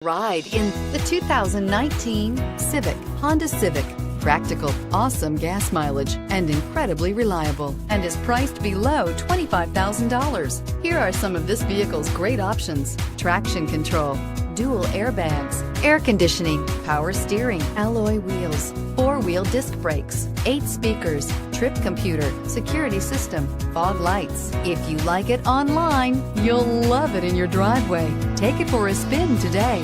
Ride in the 2019 Civic, Honda Civic. Practical, awesome gas mileage, and incredibly reliable, and is priced below $25,000. Here are some of this vehicle's great options: traction control, dual airbags, air conditioning, power steering, alloy wheels, four-wheel disc brakes, 8 speakers, trip computer, security system, fog lights. If you like it online, you'll love it in your driveway. Take it for a spin today.